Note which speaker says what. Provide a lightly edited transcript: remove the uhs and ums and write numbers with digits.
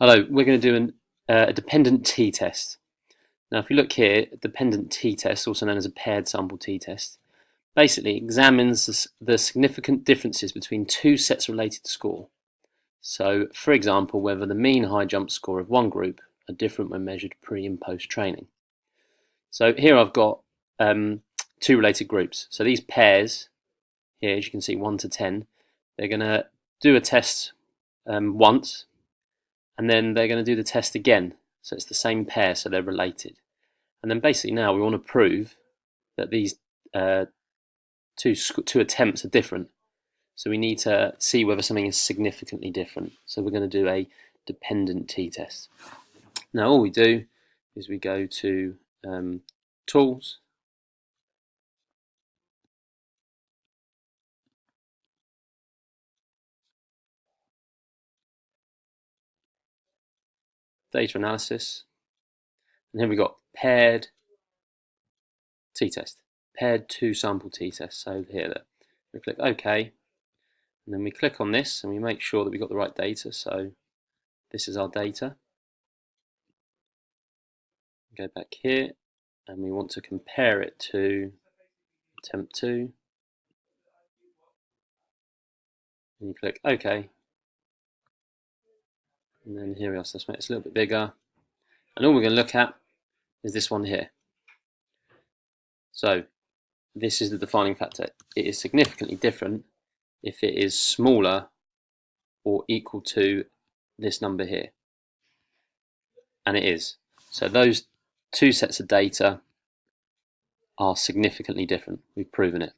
Speaker 1: Hello, we're going to do a dependent t-test. Now, if you look here, a dependent t-test, also known as a paired sample t-test, basically examines the significant differences between two sets of related score. So, for example, whether the mean high jump score of one group are different when measured pre and post training. So here I've got two related groups. So these pairs here, as you can see, 1 to 10, they're going to do a test once, and then they're going to do the test again. So it's the same pair, so they're related. And then basically now we want to prove that these two attempts are different. So we need to see whether something is significantly different. So we're going to do a dependent t-test. Now all we do is we go to Tools, Data Analysis, and here we've got Paired t-test, Paired two sample t-test. So here, we click OK, and then we click on this and we make sure that we've got the right data. So this is our data. Go back here and we want to compare it to attempt 2, and you click OK, and then here we are. So let's make this a little bit bigger, and all we're going to look at is this one here. So this is the defining factor. It is significantly different if it is smaller or equal to this number here, and it is. So those two sets of data are significantly different. We've proven it.